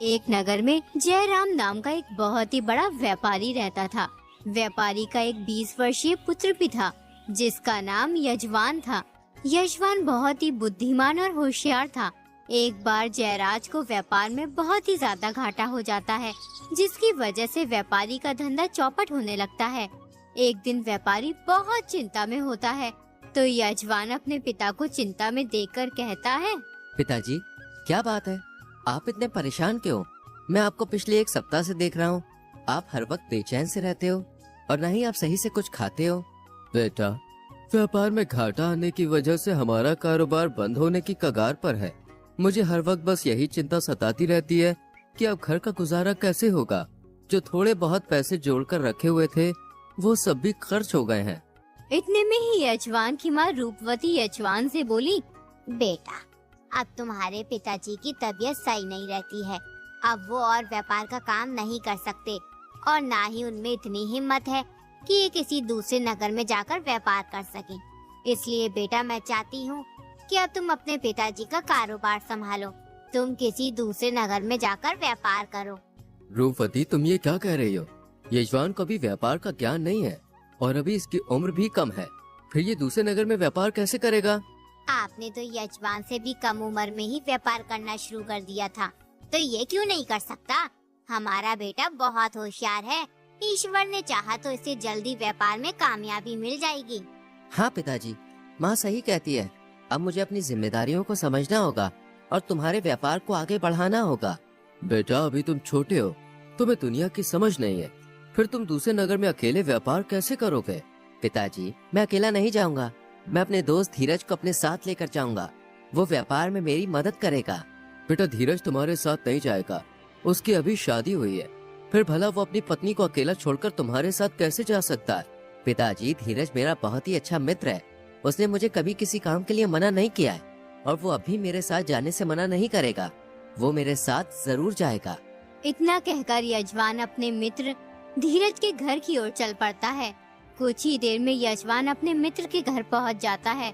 एक नगर में जयराम नाम का एक बहुत ही बड़ा व्यापारी रहता था। व्यापारी का एक 20 वर्षीय पुत्र भी था जिसका नाम यजवान था। यजवान बहुत ही बुद्धिमान और होशियार था। एक बार जयराज को व्यापार में बहुत ही ज्यादा घाटा हो जाता है, जिसकी वजह से व्यापारी का धंधा चौपट होने लगता है। एक दिन व्यापारी बहुत चिंता में होता है तो यजवान अपने पिता को चिंता में देखकर कहता है, पिताजी, क्या बात है? आप इतने परेशान क्यों? मैं आपको पिछले एक सप्ताह से देख रहा हूँ। आप हर वक्त बेचैन से रहते हो और न ही आप सही से कुछ खाते हो। बेटा, व्यापार में घाटा आने की वजह से हमारा कारोबार बंद होने की कगार पर है। मुझे हर वक्त बस यही चिंता सताती रहती है कि अब घर का गुजारा कैसे होगा। जो थोड़े बहुत पैसे जोड़कर रखे हुए थे वो सब भी खर्च हो गए हैं। इतने में ही यजवान की माँ रूपवती यजवान से बोली, बेटा, अब तुम्हारे पिताजी की तबीयत सही नहीं रहती है। अब वो और व्यापार का काम नहीं कर सकते और ना ही उनमें इतनी हिम्मत है कि ये किसी दूसरे नगर में जाकर व्यापार कर सकें। इसलिए बेटा, मैं चाहती हूँ कि अब तुम अपने पिताजी का कारोबार संभालो। तुम किसी दूसरे नगर में जाकर व्यापार करो। रूपवती, तुम ये क्या कह रही हो? यजवान को अभी व्यापार का ज्ञान नहीं है और अभी इसकी उम्र भी कम है। फिर ये दूसरे नगर में व्यापार कैसे करेगा? आपने तो यजवान से भी कम उम्र में ही व्यापार करना शुरू कर दिया था, तो ये क्यों नहीं कर सकता? हमारा बेटा बहुत होशियार है। ईश्वर ने चाहा तो इसे जल्दी व्यापार में कामयाबी मिल जाएगी। हाँ पिताजी, माँ सही कहती है। अब मुझे अपनी जिम्मेदारियों को समझना होगा और तुम्हारे व्यापार को आगे बढ़ाना होगा। बेटा, अभी तुम छोटे हो, तुम्हें दुनिया की समझ नहीं है। फिर तुम दूसरे नगर में अकेले व्यापार कैसे करोगे? पिताजी, मैं अकेला नहीं जाऊंगा। मैं अपने दोस्त धीरज को अपने साथ लेकर जाऊंगा। वो व्यापार में मेरी मदद करेगा। बेटा, धीरज तुम्हारे साथ नहीं जाएगा। उसकी अभी शादी हुई है। फिर भला वो अपनी पत्नी को अकेला छोड़कर तुम्हारे साथ कैसे जा सकता है? पिताजी, धीरज मेरा बहुत ही अच्छा मित्र है। उसने मुझे कभी किसी काम के लिए मना नहीं किया है और वो अभी मेरे साथ जाने से मना नहीं करेगा। वो मेरे साथ जरूर जाएगा। इतना कहकर यजवान अपने मित्र धीरज के घर की ओर चल पड़ता है। कुछ ही देर में यजवान अपने मित्र के घर पहुंच जाता है।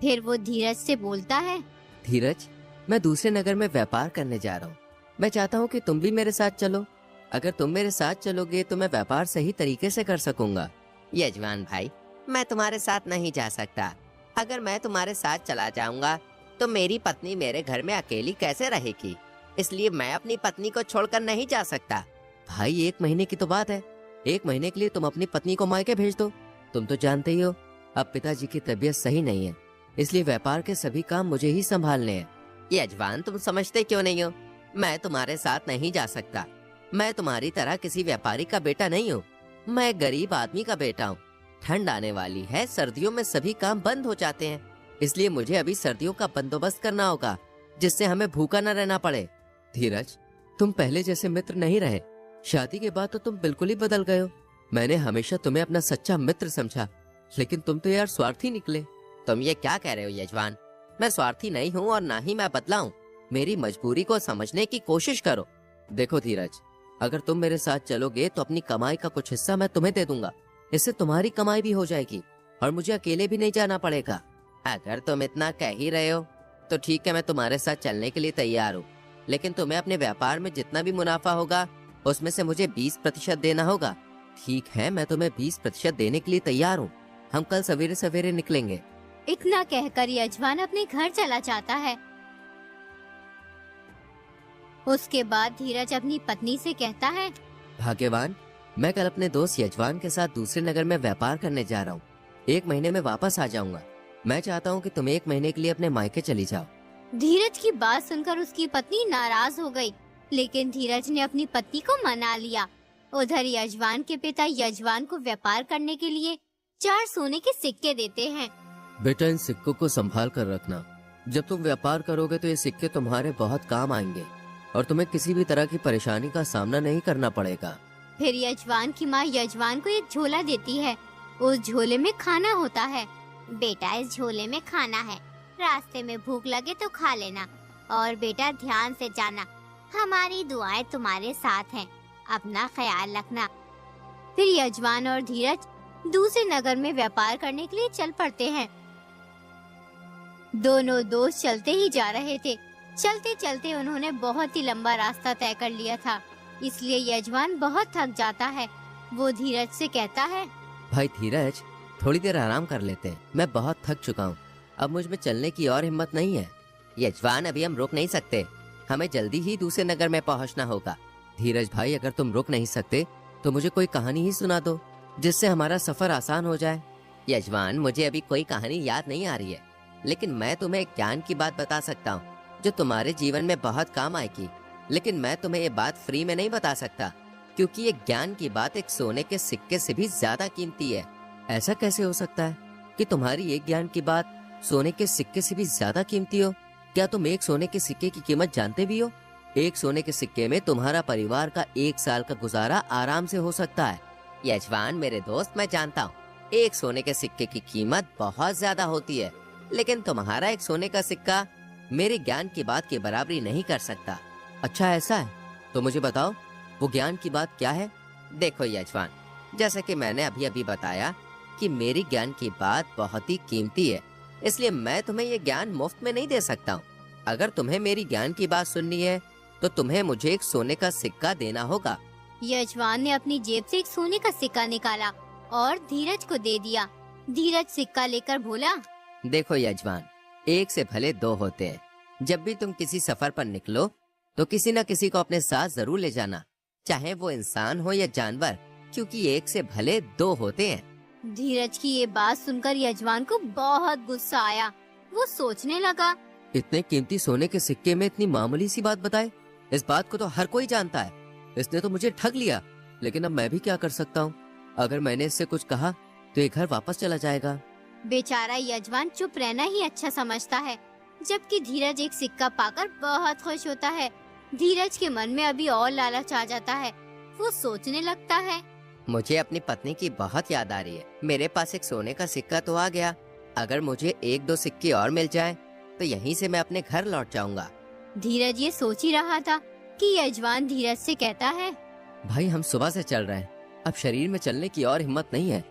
फिर वो धीरज से बोलता है, धीरज, मैं दूसरे नगर में व्यापार करने जा रहा हूँ। मैं चाहता हूँ कि तुम भी मेरे साथ चलो। अगर तुम मेरे साथ चलोगे तो मैं व्यापार सही तरीके से कर सकूंगा। यजमान भाई, मैं तुम्हारे साथ नहीं जा सकता। अगर मैं तुम्हारे साथ चला जाऊंगा तो मेरी पत्नी मेरे घर में अकेली कैसे रहेगी? इसलिए मैं अपनी पत्नी को छोड़कर नहीं जा सकता। भाई, 1 महीने की तो बात है। 1 महीने के लिए तुम अपनी पत्नी को मायके भेज दो। तुम तो जानते ही हो अब पिताजी की तबीयत सही नहीं है, इसलिए व्यापार के सभी काम मुझे ही संभालने हैं। यजमान, तुम समझते क्यों नहीं हो? मैं तुम्हारे साथ नहीं जा सकता। मैं तुम्हारी तरह किसी व्यापारी का बेटा नहीं हूँ। मैं गरीब आदमी का बेटा हूँ। ठंड आने वाली है, सर्दियों में सभी काम बंद हो जाते हैं, इसलिए मुझे अभी सर्दियों का बंदोबस्त करना होगा जिससे हमें भूखा न रहना पड़े। धीरज, तुम पहले जैसे मित्र नहीं रहे। शादी के बाद तो तुम बिल्कुल ही बदल गए हो। मैंने हमेशा तुम्हें अपना सच्चा मित्र समझा, लेकिन तुम तो यार स्वार्थी निकले। तुम ये क्या कह रहे हो यजमान? मैं स्वार्थी नहीं हूँ और ना ही मैं बदला हूँ। मेरी मजबूरी को समझने की कोशिश करो। देखो धीरज, अगर तुम मेरे साथ चलोगे तो अपनी कमाई का कुछ हिस्सा मैं तुम्हें दे दूंगा। इससे तुम्हारी कमाई भी हो जाएगी और मुझे अकेले भी नहीं जाना पड़ेगा। अगर तुम इतना कह ही रहे हो तो ठीक है, मैं तुम्हारे साथ चलने के लिए तैयार हूँ, लेकिन तुम्हें अपने व्यापार में जितना भी मुनाफा होगा उसमें से मुझे 20% देना होगा। ठीक है, मैं तुम्हें 20% देने के लिए तैयार हूँ। हम कल सवेरे सवेरे निकलेंगे। इतना कहकर यजमान अपने घर चला जाता है। उसके बाद धीरज अपनी पत्नी से कहता है, भाग्यवान, मैं कल अपने दोस्त यजवान के साथ दूसरे नगर में व्यापार करने जा रहा हूँ। 1 महीने में वापस आ जाऊंगा। मैं चाहता हूँ कि तुम 1 महीने के लिए अपने मायके चली जाओ। धीरज की बात सुनकर उसकी पत्नी नाराज हो गई, लेकिन धीरज ने अपनी पत्नी को मना लिया। उधर यजवान के पिता यजवान को व्यापार करने के लिए 4 सोने के सिक्के देते हैं। बेटा, इन सिक्कों को संभाल कर रखना। जब तुम व्यापार करोगे तो ये सिक्के तुम्हारे बहुत काम आएंगे और तुम्हें किसी भी तरह की परेशानी का सामना नहीं करना पड़ेगा। फिर यजवान की माँ यजवान को एक झोला देती है। उस झोले में खाना होता है। बेटा, इस झोले में खाना है। रास्ते में भूख लगे तो खा लेना और बेटा ध्यान से जाना। हमारी दुआएं तुम्हारे साथ हैं। अपना ख्याल रखना। फिर यजमान और धीरज दूसरे नगर में व्यापार करने के लिए चल पड़ते हैं। दोनों दोस्त चलते ही जा रहे थे चलते चलते उन्होंने बहुत ही लंबा रास्ता तय कर लिया था, इसलिए यजमान बहुत थक जाता है। वो धीरज से कहता है, भाई धीरज, थोड़ी देर आराम कर लेते हैं। मैं बहुत थक चुका हूँ, अब मुझ में चलने की और हिम्मत नहीं है। यजमान, अभी हम रुक नहीं सकते, हमें जल्दी ही दूसरे नगर में पहुँचना होगा। धीरज भाई, अगर तुम रुक नहीं सकते तो मुझे कोई कहानी ही सुना दो, जिससे हमारा सफर आसान हो जाए। यजमान, मुझे अभी कोई कहानी याद नहीं आ रही है, लेकिन मैं तुम्हें एक ज्ञान की बात बता सकता हूँ जो तुम्हारे जीवन में बहुत काम आएगी। लेकिन मैं तुम्हें ये बात फ्री में नहीं बता सकता, क्योंकि ये ज्ञान की बात एक सोने के सिक्के से भी ज्यादा कीमती है। ऐसा कैसे हो सकता है कि तुम्हारी ये ज्ञान की बात सोने के सिक्के से भी ज्यादा कीमती हो? क्या तुम एक सोने के सिक्के की कीमत जानते भी हो? एक सोने के सिक्के में तुम्हारा परिवार का 1 साल का गुजारा आराम से हो सकता है। यजमान मेरे दोस्त, मैं जानता हूँ एक सोने के सिक्के की कीमत बहुत ज्यादा होती है, लेकिन तुम्हारा एक सोने का सिक्का मेरे ज्ञान की बात की बराबरी नहीं कर सकता। अच्छा ऐसा है, तो मुझे बताओ वो ज्ञान की बात क्या है? देखो यजमान, जैसा कि मैंने अभी अभी बताया कि मेरी ज्ञान की बात बहुत ही कीमती है, इसलिए मैं तुम्हें ये ज्ञान मुफ्त में नहीं दे सकता हूँ। अगर तुम्हें मेरी ज्ञान की बात सुननी है तो तुम्हें मुझे एक सोने का सिक्का देना होगा। यजमान ने अपनी जेब से एक सोने का सिक्का निकाला और धीरज को दे दिया। धीरज सिक्का लेकर बोला, देखो यजमान, एक से भले 2 होते हैं। जब भी तुम किसी सफर पर निकलो तो किसी न किसी को अपने साथ जरूर ले जाना, चाहे वो इंसान हो या जानवर, क्योंकि एक से भले 2 होते हैं। धीरज की ये बात सुनकर यजमान को बहुत गुस्सा आया। वो सोचने लगा, इतने कीमती सोने के सिक्के में इतनी मामूली सी बात बताए? इस बात को तो हर कोई जानता है। इसने तो मुझे ठग लिया, लेकिन अब मैं भी क्या कर सकता हूँ? अगर मैंने इससे कुछ कहा तो ये घर वापस चला जाएगा। बेचारा यजमान चुप रहना ही अच्छा समझता है, जबकि धीरज एक सिक्का पाकर बहुत खुश होता है। धीरज के मन में अभी और लालच आ जाता है। वो सोचने लगता है, मुझे अपनी पत्नी की बहुत याद आ रही है। मेरे पास एक सोने का सिक्का तो आ गया, अगर मुझे 1-2 सिक्के और मिल जाएं, तो यहीं से मैं अपने घर लौट जाऊंगा। धीरज ये सोच ही रहा था कि यजमान धीरज से कहता है, भाई हम सुबह से चल रहे हैं, अब शरीर में चलने की और हिम्मत नहीं है।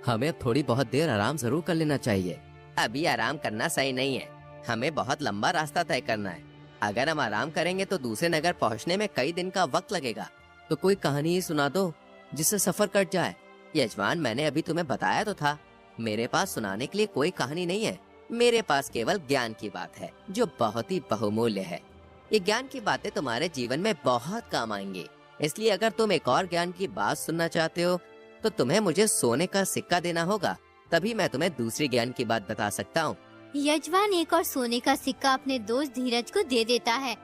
हमें अब थोड़ी बहुत देर आराम जरूर कर लेना चाहिए। अभी आराम करना सही नहीं है, हमें बहुत लंबा रास्ता तय करना है। अगर हम आराम करेंगे तो दूसरे नगर पहुंचने में कई दिन का वक्त लगेगा। तो कोई कहानी ही सुना दो जिससे सफर कट जाए। यजमान, मैंने अभी तुम्हें बताया तो था, मेरे पास सुनाने के लिए कोई कहानी नहीं है। मेरे पास केवल ज्ञान की बात है जो बहुत ही बहुमूल्य है। ये ज्ञान की बातें तुम्हारे जीवन में बहुत काम आएंगी, इसलिए अगर तुम एक और ज्ञान की बात सुनना चाहते हो तो तुम्हें मुझे सोने का सिक्का देना होगा, तभी मैं तुम्हें दूसरी ज्ञान की बात बता सकता हूँ। यजमान एक और सोने का सिक्का अपने दोस्त धीरज को दे देता है।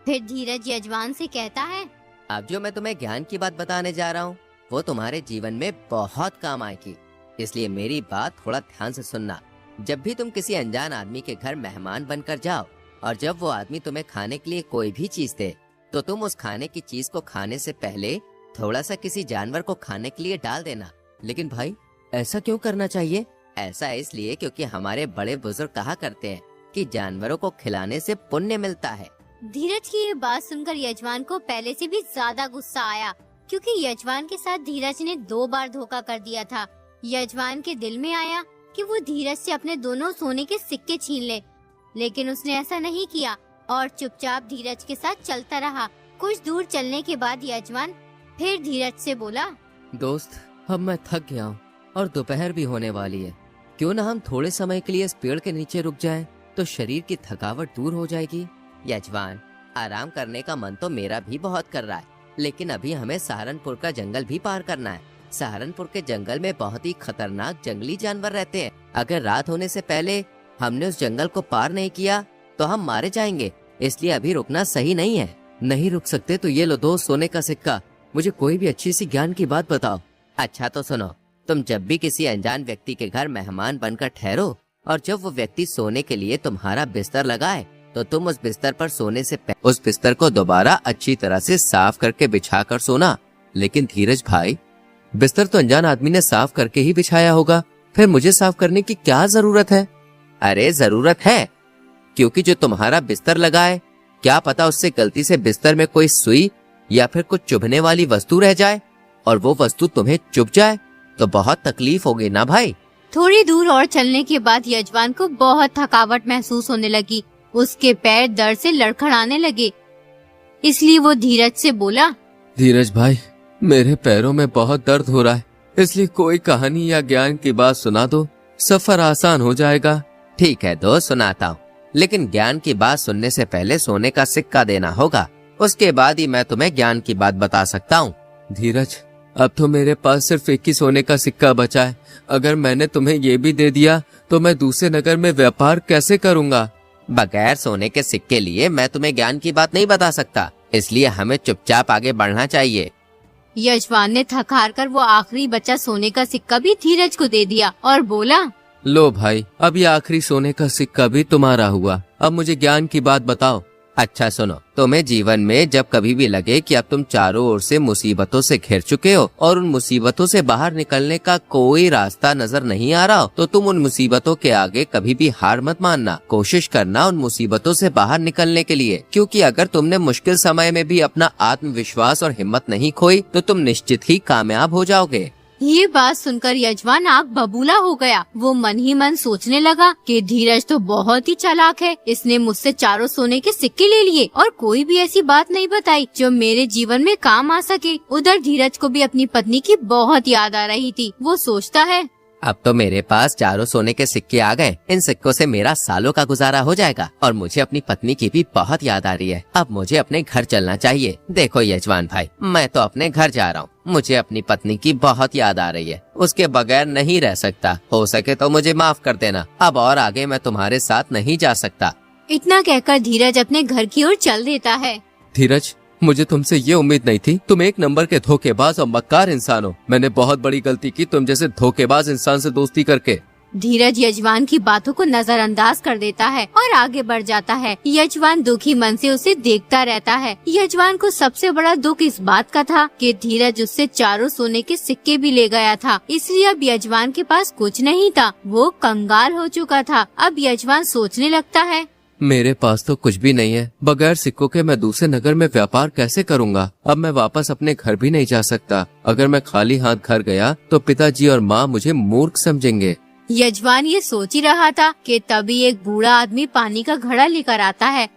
फिर धीरज यजमान से कहता है, अब जो मैं तुम्हें ज्ञान की बात बताने जा रहा हूँ वो तुम्हारे जीवन में बहुत काम आएगी, इसलिए मेरी बात थोड़ा ध्यान से सुनना। जब भी तुम किसी अनजान आदमी के घर मेहमान बनकर जाओ और जब वो आदमी तुम्हें खाने के लिए कोई भी चीज दे, तो तुम उस खाने की चीज को खाने से पहले थोड़ा सा किसी जानवर को खाने के लिए डाल देना। लेकिन भाई ऐसा क्यों करना चाहिए? ऐसा इसलिए क्योंकि हमारे बड़े बुजुर्ग कहा करते हैं कि जानवरों को खिलाने से पुण्य मिलता है। धीरज की ये बात सुनकर यजमान को पहले से भी ज्यादा गुस्सा आया, क्योंकि यजमान के साथ धीरज ने 2 बार धोखा कर दिया था। यजमान के दिल में आया कि वो धीरज से अपने दोनों सोने के सिक्के छीन ले, लेकिन उसने ऐसा नहीं किया और चुपचाप धीरज के साथ चलता रहा। कुछ दूर चलने के बाद यजमान फिर धीरज से बोला, दोस्त, अब मैं थक गया हूँ और दोपहर भी होने वाली है। क्यों ना हम थोड़े समय के लिए इस पेड़ के नीचे रुक जाएं, तो शरीर की थकावट दूर हो जाएगी। यजमान, आराम करने का मन तो मेरा भी बहुत कर रहा है, लेकिन अभी हमें सहारनपुर का जंगल भी पार करना है। सहारनपुर के जंगल में बहुत ही खतरनाक जंगली जानवर रहते हैं। अगर रात होने से पहले हमने उस जंगल को पार नहीं किया तो हम मारे जाएंगे, इसलिए अभी रुकना सही नहीं है। नहीं रुक सकते तो ये लो दोस्त सोने का सिक्का, मुझे कोई भी अच्छी सी ज्ञान की बात बताओ। अच्छा तो सुनो, तुम जब भी किसी अनजान व्यक्ति के घर मेहमान बनकर ठहरो और जब वो व्यक्ति सोने के लिए तुम्हारा बिस्तर लगाए, तो तुम उस बिस्तर पर सोने से पहले उस बिस्तर को दोबारा अच्छी तरह से साफ करके बिछा कर सोना। लेकिन धीरज भाई, बिस्तर तो अनजान आदमी ने साफ करके ही बिछाया होगा, फिर मुझे साफ करने की क्या जरूरत है? अरे जरूरत है, क्योंकि जो तुम्हारा बिस्तर लगाए, क्या पता उससे गलती से बिस्तर में कोई सुई या फिर कुछ चुभने वाली वस्तु रह जाए और वो वस्तु तुम्हें चुभ जाए तो बहुत तकलीफ होगी ना भाई। थोड़ी दूर और चलने के बाद यजमान को बहुत थकावट महसूस होने लगी। उसके पैर दर्द से लड़खड़ाने लगे। इसलिए वो धीरज से बोला, धीरज भाई, मेरे पैरों में बहुत दर्द हो रहा है, इसलिए कोई कहानी या ज्ञान की बात सुना दो, सफर आसान हो जाएगा। ठीक है दोस्त, सुनाता हूँ, लेकिन ज्ञान की बात सुनने से पहले सोने का सिक्का देना होगा, उसके बाद ही मैं तुम्हें ज्ञान की बात बता सकता हूँ। धीरज, अब तो मेरे पास सिर्फ एक ही सोने का सिक्का बचा है। अगर मैंने तुम्हें ये भी दे दिया तो मैं दूसरे नगर में व्यापार कैसे करूँगा? बगैर सोने के सिक्के लिए मैं तुम्हें ज्ञान की बात नहीं बता सकता, इसलिए हमें चुपचाप आगे बढ़ना चाहिए। यजमान ने थक हार कर वो आखिरी बचा सोने का सिक्का भी धीरज को दे दिया और बोला, लो भाई, अब ये आखिरी सोने का सिक्का भी तुम्हारा हुआ। अब मुझे ज्ञान की बात बताओ। अच्छा सुनो, तुम्हें जीवन में जब कभी भी लगे कि अब तुम चारों ओर से मुसीबतों से घिर चुके हो और उन मुसीबतों से बाहर निकलने का कोई रास्ता नजर नहीं आ रहा हो, तो तुम उन मुसीबतों के आगे कभी भी हार मत मानना। कोशिश करना उन मुसीबतों से बाहर निकलने के लिए, क्योंकि अगर तुमने मुश्किल समय में भी अपना आत्मविश्वास और हिम्मत नहीं खोई तो तुम निश्चित ही कामयाब हो जाओगे। ये बात सुनकर यजमान आग बबूला हो गया। वो मन ही मन सोचने लगा कि धीरज तो बहुत ही चालाक है, इसने मुझसे चारों सोने के सिक्के ले लिए और कोई भी ऐसी बात नहीं बताई जो मेरे जीवन में काम आ सके। उधर धीरज को भी अपनी पत्नी की बहुत याद आ रही थी। वो सोचता है, अब तो मेरे पास चारों सोने के सिक्के आ गए, इन सिक्कों से मेरा सालों का गुजारा हो जाएगा और मुझे अपनी पत्नी की भी बहुत याद आ रही है। अब मुझे अपने घर चलना चाहिए। देखो यजमान भाई, मैं तो अपने घर जा रहा हूँ, मुझे अपनी पत्नी की बहुत याद आ रही है, उसके बगैर नहीं रह सकता। हो सके तो मुझे माफ कर देना, अब और आगे मैं तुम्हारे साथ नहीं जा सकता। इतना कहकर धीरज अपने घर की ओर चल देता है। धीरज, मुझे तुमसे ये उम्मीद नहीं थी। तुम एक नंबर के धोखेबाज और मक्कार इंसान हो। मैंने बहुत बड़ी गलती की तुम जैसे धोखेबाज इंसान से दोस्ती करके। धीरज यजमान की बातों को नजरअंदाज कर देता है और आगे बढ़ जाता है। यजमान दुखी मन से उसे देखता रहता है। यजमान को सबसे बड़ा दुख इस बात का था कि धीरज उससे चारों सोने के सिक्के भी ले गया था, इसलिए अब यजमान के पास कुछ नहीं था। वो कंगाल हो चुका था। अब यजमान सोचने लगता है, मेरे पास तो कुछ भी नहीं है, बगैर सिक्कों के मैं दूसरे नगर में व्यापार कैसे करूंगा? अब मैं वापस अपने घर भी नहीं जा सकता। अगर मैं खाली हाथ घर गया तो पिताजी और माँ मुझे मूर्ख समझेंगे। यजमान ये सोच ही रहा था कि तभी एक बूढ़ा आदमी पानी का घड़ा लेकर आता है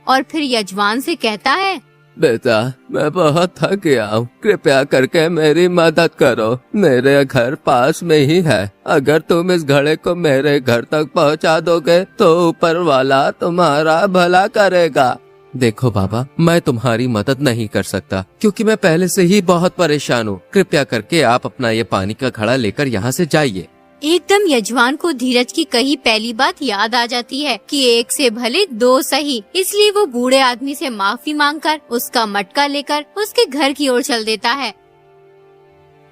और फिर यजमान से कहता है, बेटा, मैं बहुत थक गया हूँ, कृपया करके मेरी मदद करो। मेरे घर पास में ही है। अगर तुम इस घड़े को मेरे घर तक पहुँचा दोगे तो ऊपर वाला तुम्हारा भला करेगा। देखो बाबा, मैं तुम्हारी मदद नहीं कर सकता क्योंकि मैं पहले से ही बहुत परेशान हूँ। कृपया करके आप अपना ये पानी का घड़ा लेकर यहाँ से जाइए। एकदम यजमान को धीरज की कही पहली बात याद आ जाती है कि एक से भले दो सही। इसलिए वो बूढ़े आदमी से माफी मांगकर उसका मटका लेकर उसके घर की ओर चल देता है।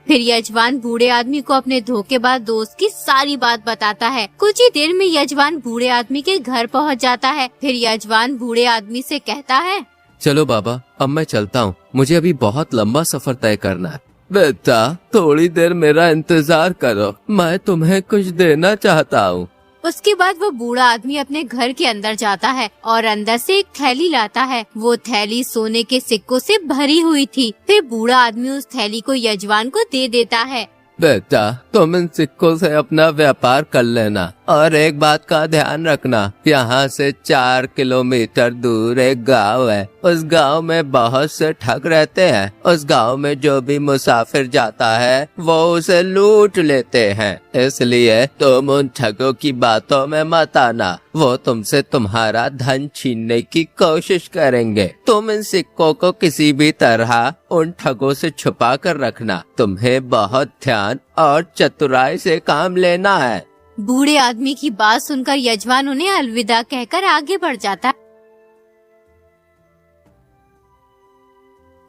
फिर यजमान बूढ़े आदमी को अपने धोखेबाज दोस्त की सारी बात बताता है। कुछ ही देर में यजमान बूढ़े आदमी के घर पहुंच जाता है। फिर यजमान बूढ़े आदमी से कहता है, चलो बाबा, अब मैं चलता हूँ, मुझे अभी बहुत लंबा सफर तय करना है। बेटा, थोड़ी देर मेरा इंतजार करो, मैं तुम्हें कुछ देना चाहता हूँ। उसके बाद वो बूढ़ा आदमी अपने घर के अंदर जाता है और अंदर से एक थैली लाता है। वो थैली सोने के सिक्कों से भरी हुई थी। फिर बूढ़ा आदमी उस थैली को यजमान को दे देता है। बेटा, तुम इन सिक्कों से अपना व्यापार कर लेना और एक बात का ध्यान रखना, यहाँ से 4 किलोमीटर दूर एक गांव है। उस गांव में बहुत से ठग रहते हैं। उस गांव में जो भी मुसाफिर जाता है वो उसे लूट लेते हैं, इसलिए तुम उन ठगों की बातों में मत आना। वो तुमसे तुम्हारा धन छीनने की कोशिश करेंगे। तुम इन सिक्कों को किसी भी तरह उन ठगों से छुपा कर रखना। तुम्हें बहुत ध्यान और चतुराई से काम लेना है। बूढ़े आदमी की बात सुनकर यजमान उन्हें अलविदा कहकर आगे बढ़ जाता है।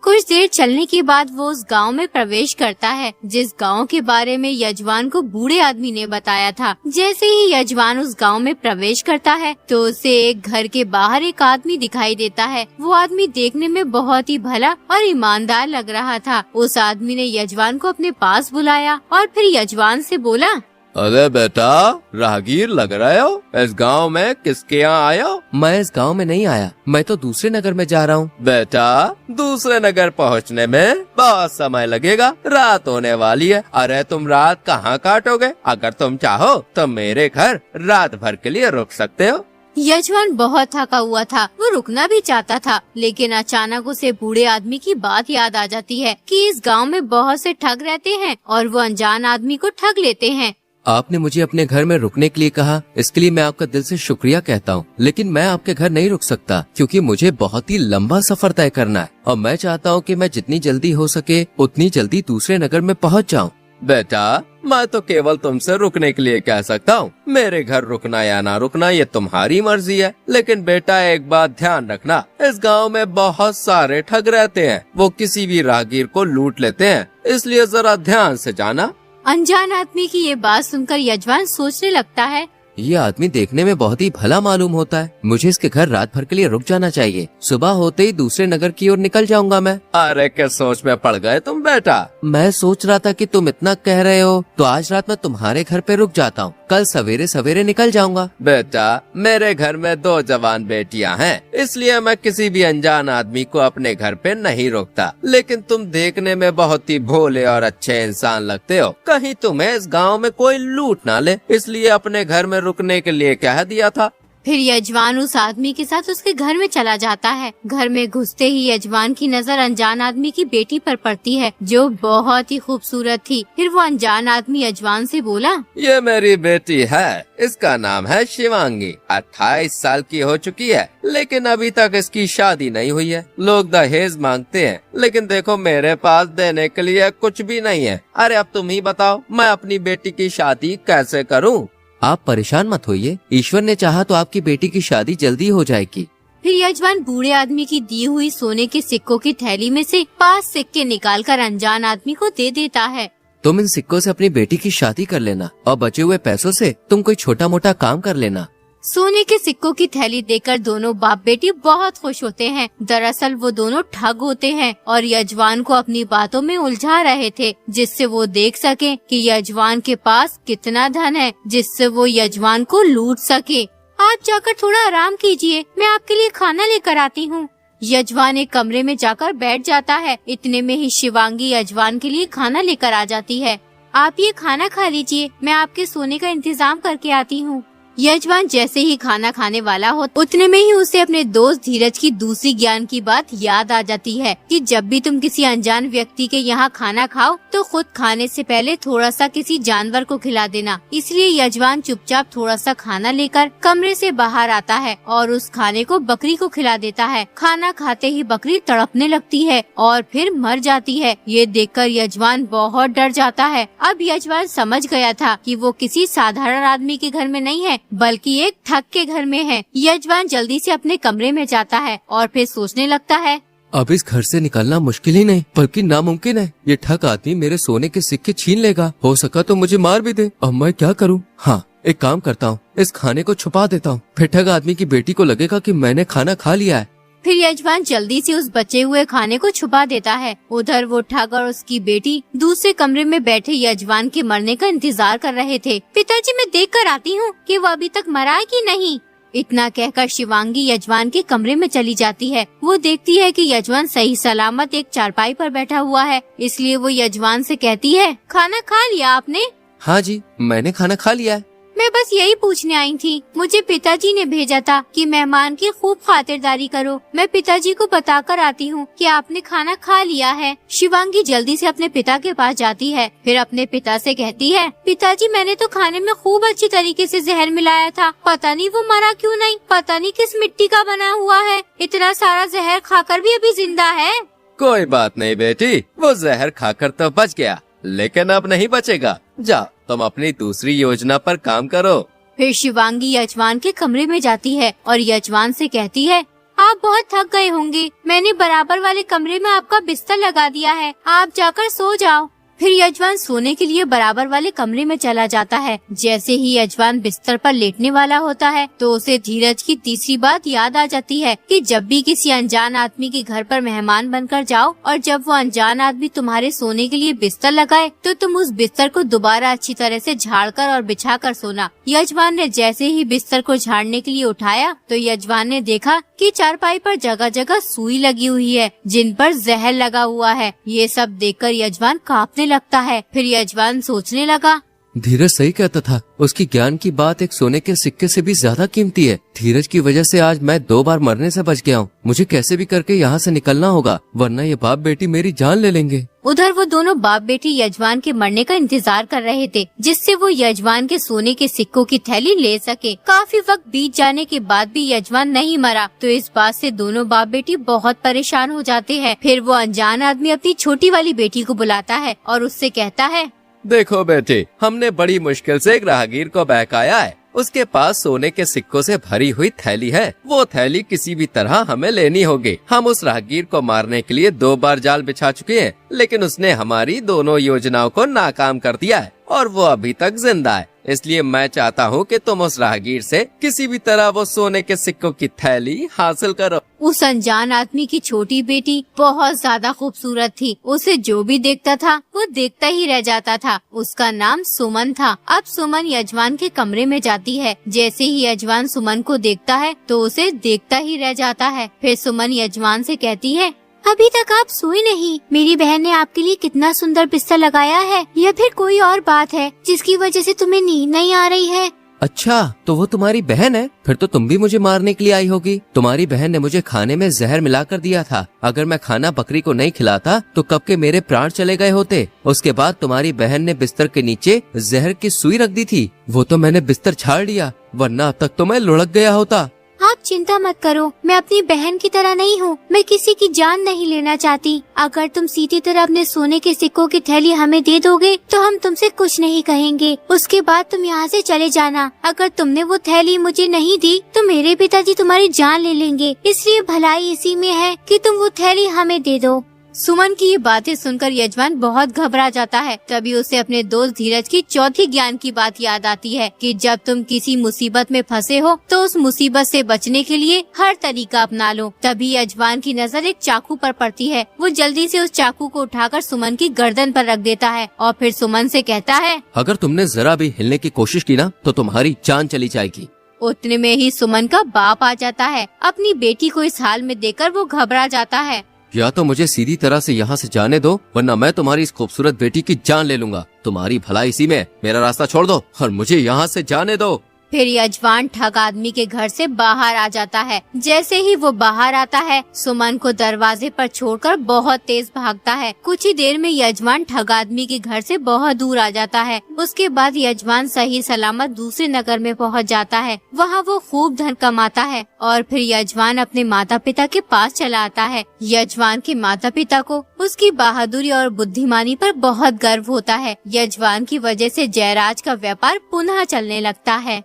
कुछ देर चलने के बाद वो उस गांव में प्रवेश करता है जिस गांव के बारे में यजमान को बूढ़े आदमी ने बताया था। जैसे ही यजमान उस गांव में प्रवेश करता है तो उसे एक घर के बाहर एक आदमी दिखाई देता है। वो आदमी देखने में बहुत ही भला और ईमानदार लग रहा था। उस आदमी ने यजमान को अपने पास बुलाया और फिर यजमान से बोला, अरे बेटा, राहगीर लग रहे हो। इस गांव में किसके यहाँ आए हो? मैं इस गांव में नहीं आया, मैं तो दूसरे नगर में जा रहा हूँ। बेटा, दूसरे नगर पहुँचने में बहुत समय लगेगा, रात होने वाली है। अरे तुम रात कहाँ काटोगे? अगर तुम चाहो तो मेरे घर रात भर के लिए रुक सकते हो। यजमान बहुत थका हुआ था, वो रुकना भी चाहता था, लेकिन अचानक उसे बूढ़े आदमी की बात याद आ जाती है कि इस गांव में बहुत से ठग रहते हैं और वो अनजान आदमी को ठग लेते हैं। आपने मुझे अपने घर में रुकने के लिए कहा, इसके लिए मैं आपका दिल से शुक्रिया कहता हूँ, लेकिन मैं आपके घर नहीं रुक सकता क्योंकि मुझे बहुत ही लंबा सफर तय करना है और मैं चाहता हूँ कि मैं जितनी जल्दी हो सके उतनी जल्दी दूसरे नगर में पहुँच जाऊँ। बेटा, मैं तो केवल तुमसे रुकने के लिए कह सकता हूँ। मेरे घर रुकना या ना रुकना ये तुम्हारी मर्जी है। लेकिन बेटा, एक बात ध्यान रखना, इस गांव में बहुत सारे ठग रहते हैं, वो किसी भी राहगीर को लूट लेते हैं, इसलिए जरा ध्यान से जाना। अनजान आदमी की ये बात सुनकर यजमान सोचने लगता है, ये आदमी देखने में बहुत ही भला मालूम होता है, मुझे इसके घर रात भर के लिए रुक जाना चाहिए। सुबह होते ही दूसरे नगर की ओर निकल जाऊंगा मैं। अरे किस सोच में पड़ गए तुम बेटा? मैं सोच रहा था कि तुम इतना कह रहे हो तो आज रात मैं तुम्हारे घर पे रुक जाता हूँ, कल सवेरे सवेरे निकल जाऊंगा। बेटा, मेरे घर में 2 जवान बेटियां हैं, इसलिए मैं किसी भी अनजान आदमी को अपने घर पे नहीं रोकता। लेकिन तुम देखने में बहुत ही भोले और अच्छे इंसान लगते हो, कहीं तुम्हें इस गाँव में कोई लूट ना ले, इसलिए अपने घर में रुकने के लिए कह दिया था। फिर यजमान उस आदमी के साथ उसके घर में चला जाता है। घर में घुसते ही यजमान की नजर अनजान आदमी की बेटी पर पड़ती है, जो बहुत ही खूबसूरत थी। फिर वो अनजान आदमी यजमान से बोला, ये मेरी बेटी है, इसका नाम है शिवांगी। 28 साल की हो चुकी है, लेकिन अभी तक इसकी शादी नहीं हुई है। लोग दहेज मांगते हैं, लेकिन देखो मेरे पास देने के लिए कुछ भी नहीं है। अरे अब तुम ही बताओ, मैं अपनी बेटी की शादी कैसे करूँ? आप परेशान मत होइए, ईश्वर ने चाहा तो आपकी बेटी की शादी जल्दी हो जाएगी। फिर यजमान बूढ़े आदमी की दी हुई सोने के सिक्कों की थैली में से 5 सिक्के निकालकर अनजान आदमी को दे देता है। तुम इन सिक्कों से अपनी बेटी की शादी कर लेना और बचे हुए पैसों से तुम कोई छोटा मोटा काम कर लेना। सोने के सिक्कों की थैली देकर दोनों बाप बेटी बहुत खुश होते हैं। दरअसल वो दोनों ठग होते हैं और यजमान को अपनी बातों में उलझा रहे थे, जिससे वो देख सके कि यजमान के पास कितना धन है, जिससे वो यजमान को लूट सके। आप जाकर थोड़ा आराम कीजिए, मैं आपके लिए खाना लेकर आती हूँ। यजमान एक कमरे में जाकर बैठ जाता है। इतने में ही शिवांगी यजमान के लिए खाना लेकर आ जाती है। आप ये खाना खा लीजिए, मैं आपके सोने का इंतजाम करके आती हूँ। यजमान जैसे ही खाना खाने वाला हो, उतने में ही उसे अपने दोस्त धीरज की दूसरी ज्ञान की बात याद आ जाती है कि जब भी तुम किसी अनजान व्यक्ति के यहाँ खाना खाओ तो खुद खाने से पहले थोड़ा सा किसी जानवर को खिला देना। इसलिए यजमान चुपचाप थोड़ा सा खाना लेकर कमरे से बाहर आता है और उस खाने को बकरी को खिला देता है। खाना खाते ही बकरी तड़पने लगती है और फिर मर जाती है। ये देखकर यजमान बहुत डर जाता है। अब यजमान समझ गया था कि वो किसी साधारण आदमी के घर में नहीं है, बल्कि एक ठग के घर में है। यजमान जल्दी से अपने कमरे में जाता है और फिर सोचने लगता है, अब इस घर से निकलना मुश्किल ही नहीं बल्कि नामुमकिन है। ये ठग आदमी मेरे सोने के सिक्के छीन लेगा, हो सका तो मुझे मार भी दे। अब मैं क्या करूं? हाँ, एक काम करता हूँ, इस खाने को छुपा देता हूँ, फिर ठग आदमी की बेटी को लगेगा कि मैंने खाना खा लिया है। फिर यजमान जल्दी से उस बचे हुए खाने को छुपा देता है। उधर वो ठग और उसकी बेटी दूसरे कमरे में बैठे यजमान के मरने का इंतजार कर रहे थे। पिताजी, मैं देख कर आती हूँ कि वो अभी तक मरा है कि नहीं। इतना कहकर शिवांगी यजमान के कमरे में चली जाती है। वो देखती है कि यजमान सही सलामत एक चारपाई पर बैठा हुआ है, इसलिए वो यजमान से कहती है, खाना खा लिया आपने? हाँ जी, मैंने खाना खा लिया है। मैं बस यही पूछने आई थी। मुझे पिताजी ने भेजा था कि मेहमान की खूब खातिरदारी करो। मैं पिताजी को बताकर आती हूँ कि आपने खाना खा लिया है। शिवांगी जल्दी से अपने पिता के पास जाती है। फिर अपने पिता से कहती है, पिताजी, मैंने तो खाने में खूब अच्छी तरीके से जहर मिलाया था, पता नहीं वो मरा क्यों नहीं, पता नहीं किस मिट्टी का बना हुआ है, इतना सारा जहर खाकर भी अभी जिंदा है। कोई बात नहीं बेटी, वो जहर खाकर तो बच गया, लेकिन अब नहीं बचेगा। जाओ, तुम अपनी दूसरी योजना पर काम करो। फिर शिवांगी यजमान के कमरे में जाती है और यजमान से कहती है, आप बहुत थक गए होंगे, मैंने बराबर वाले कमरे में आपका बिस्तर लगा दिया है, आप जाकर सो जाओ। फिर यजमान सोने के लिए बराबर वाले कमरे में चला जाता है। जैसे ही यजमान बिस्तर पर लेटने वाला होता है तो उसे धीरज की तीसरी बात याद आ जाती है कि जब भी किसी अनजान आदमी के घर पर मेहमान बनकर जाओ और जब वो अनजान आदमी तुम्हारे सोने के लिए बिस्तर लगाए तो तुम उस बिस्तर को दोबारा अच्छी तरह से झाड़कर और बिछाकर सोना। यजमान ने जैसे ही बिस्तर को झाड़ने के लिए उठाया तो यजमान ने देखा कि चारपाई पर जगह जगह सुई लगी हुई है जिन पर जहर लगा हुआ है। ये सब देखकर यजमान कांपने लगता है। फिर यजमान सोचने लगा, धीरज सही कहता था, उसकी ज्ञान की बात एक सोने के सिक्के से भी ज्यादा कीमती है। धीरज की वजह से आज मैं 2 बार मरने से बच गया हूँ। मुझे कैसे भी करके यहाँ से निकलना होगा, वरना ये बाप बेटी मेरी जान ले लेंगे। उधर वो दोनों बाप बेटी यजमान के मरने का इंतजार कर रहे थे जिससे वो यजमान के सोने के सिक्कों की थैली ले सके। काफी वक्त बीत जाने के बाद भी यजमान नहीं मरा तो इस बात से दोनों बाप बेटी बहुत परेशान हो जाते हैं। फिर वो अनजान आदमी अपनी छोटी वाली बेटी को बुलाता है और उससे कहता है, देखो बेटे, हमने बड़ी मुश्किल से एक राहगीर को बहकाया है। उसके पास सोने के सिक्कों से भरी हुई थैली है। वो थैली किसी भी तरह हमें लेनी होगी। हम उस राहगीर को मारने के लिए 2 बार जाल बिछा चुके हैं, लेकिन उसने हमारी दोनों योजनाओं को नाकाम कर दिया है और वो अभी तक जिंदा है। इसलिए मैं चाहता हूँ कि तुम उस राहगीर से किसी भी तरह वो सोने के सिक्कों की थैली हासिल करो। उस अनजान आदमी की छोटी बेटी बहुत ज्यादा खूबसूरत थी। उसे जो भी देखता था वो देखता ही रह जाता था। उसका नाम सुमन था। अब सुमन यजमान के कमरे में जाती है। जैसे ही यजमान सुमन को देखता है तो उसे देखता ही रह जाता है। फिर सुमन यजमान से कहती है, अभी तक आप सोई नहीं। मेरी बहन ने आपके लिए कितना सुंदर बिस्तर लगाया है, या फिर कोई और बात है जिसकी वजह से तुम्हें नींद नहीं आ रही है? अच्छा, तो वो तुम्हारी बहन है? फिर तो तुम भी मुझे मारने के लिए आई होगी। तुम्हारी बहन ने मुझे खाने में जहर मिलाकर दिया था। अगर मैं खाना बकरी को नहीं खिलाता तो कब के मेरे प्राण चले गए होते। उसके बाद तुम्हारी बहन ने बिस्तर के नीचे जहर की सुई रख दी थी। वो तो मैंने बिस्तर छाड़ लिया, वरना अब तक तो मैं लुढ़क गया होता। आप चिंता मत करो, मैं अपनी बहन की तरह नहीं हूँ। मैं किसी की जान नहीं लेना चाहती। अगर तुम सीधी तरह अपने सोने के सिक्कों की थैली हमें दे दोगे तो हम तुमसे कुछ नहीं कहेंगे। उसके बाद तुम यहाँ से चले जाना। अगर तुमने वो थैली मुझे नहीं दी तो मेरे पिताजी तुम्हारी जान ले लेंगे। इसलिए भलाई इसी में है कि तुम वो थैली हमें दे दो। सुमन की ये बातें सुनकर यजमान बहुत घबरा जाता है। तभी उसे अपने दोस्त धीरज की चौथी ज्ञान की बात याद आती है कि जब तुम किसी मुसीबत में फंसे हो तो उस मुसीबत से बचने के लिए हर तरीका अपना लो। तभी यजमान की नजर एक चाकू पर पड़ती है। वो जल्दी से उस चाकू को उठाकर सुमन की गर्दन पर रख देता है और फिर सुमन से कहता है, अगर तुमने जरा भी हिलने की कोशिश की ना तो तुम्हारी जान चली जाएगी। उतने में ही सुमन का बाप आ जाता है। अपनी बेटी को इस हाल में देखकर वो घबरा जाता है। या तो मुझे सीधी तरह से यहाँ से जाने दो, वरना मैं तुम्हारी इस खूबसूरत बेटी की जान ले लूंगा। तुम्हारी भलाई इसी में। मेरा रास्ता छोड़ दो और मुझे यहाँ से जाने दो। फिर यजमान ठग आदमी के घर से बाहर आ जाता है। जैसे ही वो बाहर आता है सुमन को दरवाजे पर छोड़कर बहुत तेज भागता है। कुछ ही देर में यजमान ठग आदमी के घर से बहुत दूर आ जाता है। उसके बाद यजमान सही सलामत दूसरे नगर में पहुंच जाता है। वहाँ वो खूब धन कमाता है और फिर यजमान अपने माता पिता के पास चला आता है। यजमान के माता पिता को उसकी बहादुरी और बुद्धिमानी पर बहुत गर्व होता है। यजमान की वजह से जयराज का व्यापार पुनः चलने लगता है।